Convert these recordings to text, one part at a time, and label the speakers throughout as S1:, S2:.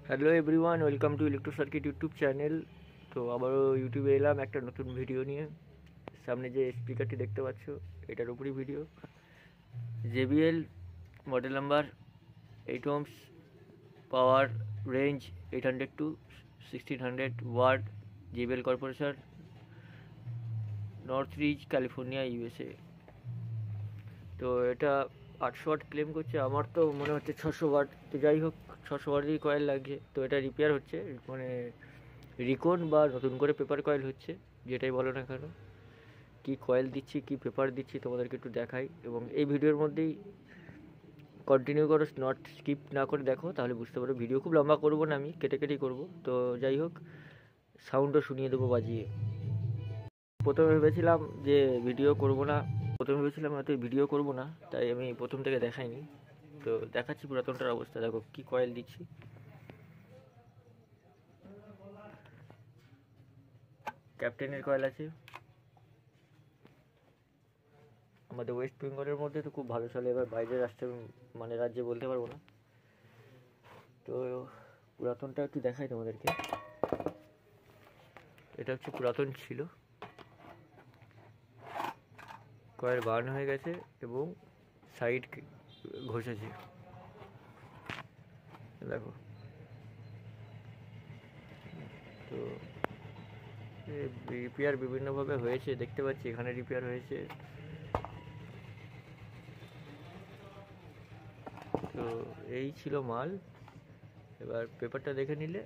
S1: Hello everyone, welcome to electro circuit YouTube channel. তো আবারও ইউটিউবে এলাম একটা নতুন ভিডিও নিয়ে। সামনে যে স্পিকারটি দেখতে পাচ্ছ এটার উপরই video. JBL model number 8 ohms, power range 800 to 1600 watt, JBL corporation, north ridge, California, USA। তো এটা 800 ওয়াট ক্লেম করছে, আমার তো মনে হচ্ছে 600 ওয়াট। তো যাই হোক, 600 ওয়াটেরই কয়েল লাগছে। তো এটা রিপেয়ার হচ্ছে, মানে রিকন বা নতুন করে পেপার কয়েল হচ্ছে, যেটাই বলো না কেন। কী কয়েল দিচ্ছি, কী পেপার দিচ্ছি তোমাদেরকে একটু দেখাই, এবং এই ভিডিওর মধ্যেই কন্টিনিউ করো, নট স্কিপ না করে দেখো, তাহলে বুঝতে পারো। ভিডিও খুব লম্বা করবো না, আমি কেটে কেটেই করবো। তো যাই হোক, সাউন্ডও শুনিয়ে দেবো বাজিয়ে। প্রথমে ভেবেছিলাম যে ভিডিও করবো না, হয়তো ভিডিও করবো না, তাই আমি প্রথম থেকে দেখাইনি। তো দেখাচ্ছি পুরাতনটার অবস্থা। দেখো কি কয়েল দিচ্ছি। ক্যাপ্টেনের কয়েল আছে। আমাদের ওয়েস্ট বেঙ্গলের মধ্যে তো খুব ভালো চলে, এবার বাইরের রাষ্ট্রে মানে রাজ্যে বলতে পারবো না। তো পুরাতনটা একটু দেখাই তোমাদেরকে। এটা হচ্ছে পুরাতন ছিল, কয়েল বার্ন হয়ে গেছে এবং সাইড ঘষেছে। দেখো, তো রিপেয়ার বিভিন্নভাবে হয়েছে, দেখতে পাচ্ছি এখানে রিপেয়ার হয়েছে। তো এই ছিল মাল। এবার পেপারটা দেখে নিলে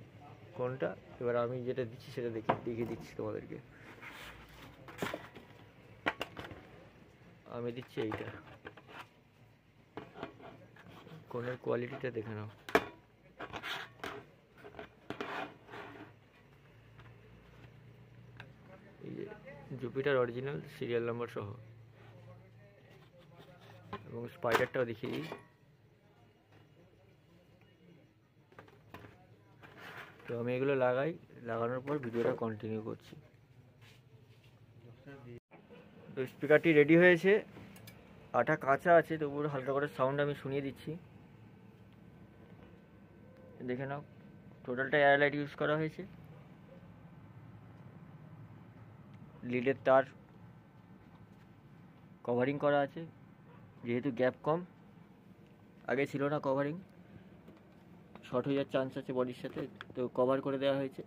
S1: কোনটা, এবার আমি যেটা দিচ্ছি সেটা দেখিয়ে দিচ্ছি তোমাদেরকে। আমি দিচ্ছি এইটা, কোনের কোয়ালিটিটা দেখে নাও। এই যে জুপিটার অরিজিনাল সিরিয়াল নাম্বার সহ, এবং স্পাইডারটাও দেখিয়ে দিই। তো আমি এগুলো লাগানোর পর ভিডিওটা কন্টিনিউ করছি। তো স্পিকারটি রেডি হয়েছে, আটা কাঁচা আছে, তবুও হালকা করে সাউন্ড আমি শুনিয়ে দিচ্ছি, দেখে নাও। টোটালটা এয়ারলাইট ইউজ করা হয়েছে, লিডের তার কভারিং করা আছে, যেহেতু গ্যাপ কম, আগে ছিল না কভারিং, শর্ট হয়ে যাওয়ার চান্স আছে বডির সাথে, তো কভার করে দেওয়া হয়েছে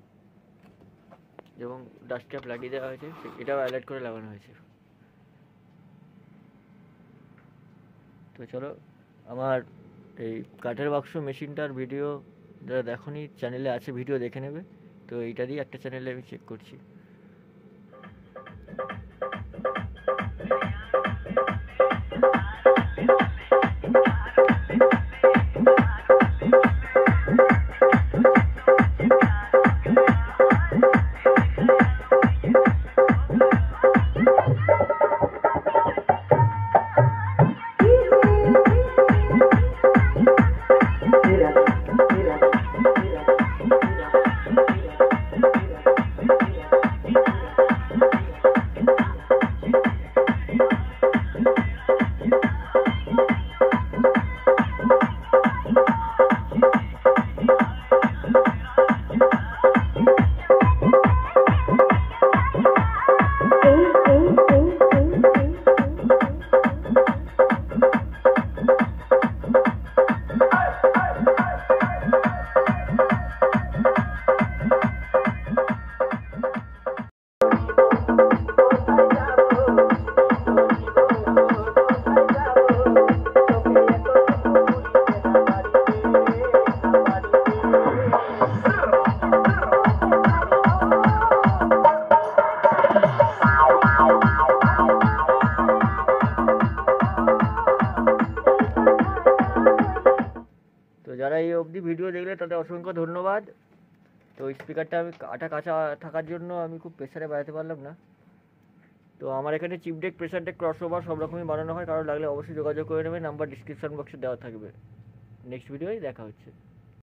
S1: এবং ডাস্ট ক্যাপ লাগিয়ে দেওয়া হয়েছে, এটাও অ্যালার্ট করে লাগানো হয়েছে। তো চলো, আমার এই কাঠের বাক্স মেশিনটার ভিডিও যারা দেখোনি, চ্যানেলে আছে, ভিডিও দেখে নেবে। তো এইটারই একটা চ্যানেলে আমি চেক করছি। তো যারা এই অবধি ভিডিও দেখলে তাদের অসংখ্য ধন্যবাদ। তো স্পিকারটা আমি আটা কাঁচা থাকার জন্য আমি খুব প্রেসারে বাজাতে পারলাম না। তো আমার এখানে chip deck, pressure deck, crossover সব রকমই বানানো হয়, কারো লাগলে অবশ্যই যোগাযোগ করে নেবে, নাম্বার ডিসক্রিপশন বক্সে দেওয়া থাকবে। নেক্সট ভিডিওয় দেখা হচ্ছে।